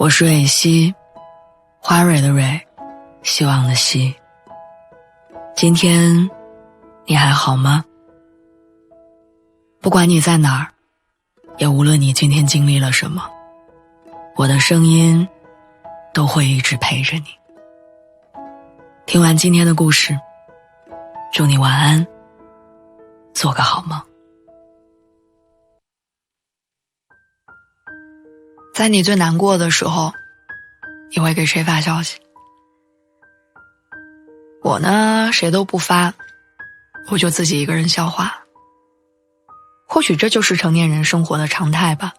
我是蕊希，花蕊的蕊，希望的希。今天你还好吗？不管你在哪儿，也无论你今天经历了什么，我的声音都会一直陪着你。听完今天的故事，祝你晚安，做个好梦。在你最难过的时候，你会给谁发消息？我呢，谁都不发，我就自己一个人消化。或许这就是成年人生活的常态吧。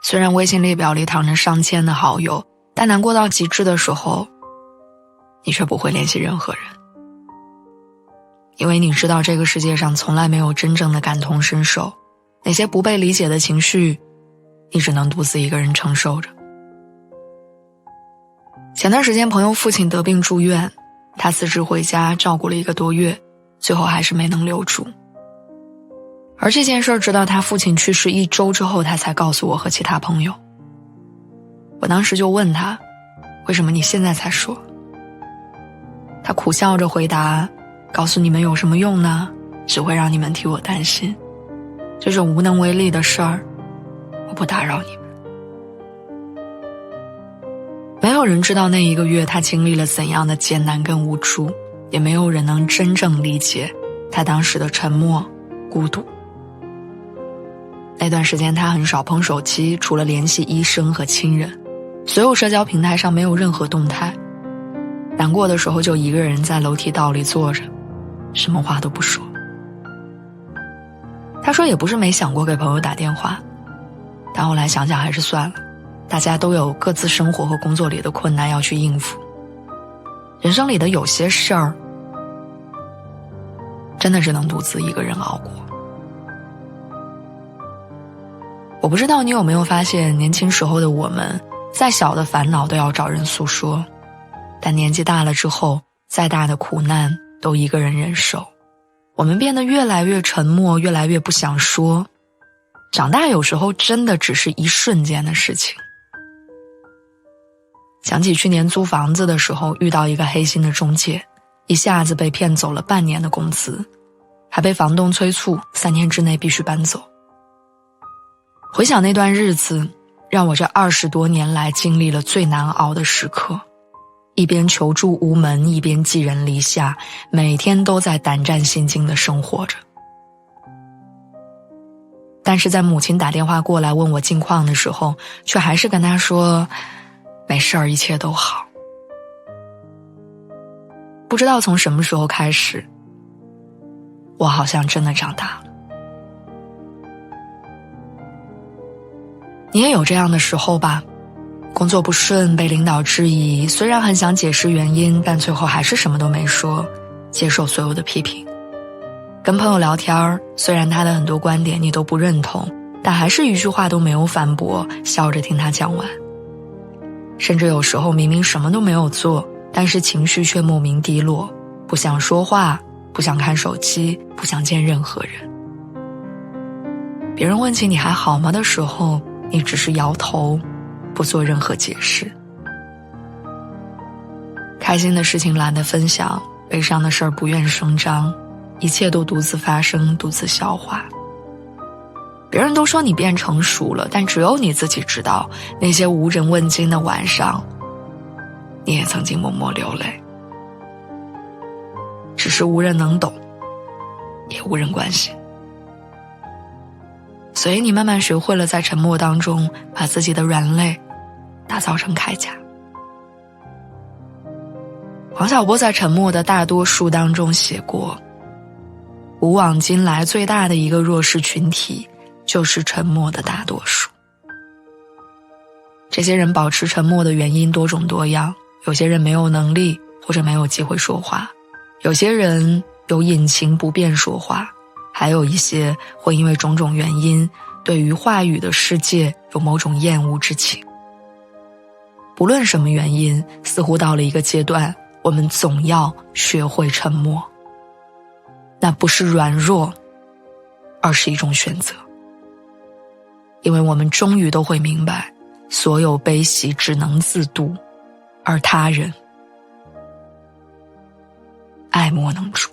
虽然微信列表里躺着上千的好友，但难过到极致的时候，你却不会联系任何人。因为你知道这个世界上从来没有真正的感同身受，那些不被理解的情绪，你只能独自一个人承受着。前段时间朋友父亲得病住院，他辞职回家照顾了1个多月，最后还是没能留住。而这件事直到他父亲去世1周之后，他才告诉我和其他朋友。我当时就问他，为什么你现在才说？他苦笑着回答，告诉你们有什么用呢？只会让你们替我担心。这种无能为力的事儿，我不打扰你们。没有人知道那1个月他经历了怎样的艰难跟无助，也没有人能真正理解他当时的沉默、孤独。那段时间他很少碰手机，除了联系医生和亲人，所有社交平台上没有任何动态。难过的时候就一个人在楼梯道里坐着，什么话都不说。他说也不是没想过给朋友打电话，但后来想想还是算了，大家都有各自生活和工作里的困难要去应付。人生里的有些事儿，真的只能独自一个人熬过。我不知道你有没有发现，年轻时候的我们，再小的烦恼都要找人诉说，但年纪大了之后，再大的苦难都一个人忍受。我们变得越来越沉默，越来越不想说。长大有时候真的只是一瞬间的事情。想起去年租房子的时候，遇到一个黑心的中介，一下子被骗走了半年的工资，还被房东催促3天之内必须搬走。回想那段日子，让我这20多年来经历了最难熬的时刻，一边求助无门，一边寄人篱下，每天都在胆战心惊地生活着。但是在母亲打电话过来问我近况的时候，却还是跟她说没事儿，一切都好。不知道从什么时候开始，我好像真的长大了。你也有这样的时候吧？工作不顺，被领导质疑，虽然很想解释原因，但最后还是什么都没说，接受所有的批评。跟朋友聊天，虽然他的很多观点你都不认同，但还是一句话都没有反驳，笑着听他讲完。甚至有时候明明什么都没有做，但是情绪却莫名低落，不想说话，不想看手机，不想见任何人。别人问起你还好吗的时候，你只是摇头，不做任何解释。开心的事情懒得分享，悲伤的事儿不愿声张，一切都独自发生，独自消化。别人都说你变成熟了，但只有你自己知道，那些无人问津的晚上，你也曾经默默流泪，只是无人能懂，也无人关心。所以你慢慢学会了在沉默当中把自己的软肋打造成铠甲。黄小波在《沉默的大多数》当中写过，古往今来最大的一个弱势群体就是沉默的大多数。这些人保持沉默的原因多种多样，有些人没有能力或者没有机会说话，有些人有隐情不便说话，还有一些会因为种种原因对于话语的世界有某种厌恶之情。不论什么原因，似乎到了一个阶段，我们总要学会沉默。那不是软弱，而是一种选择。因为我们终于都会明白，所有悲喜只能自度，而他人爱莫能助。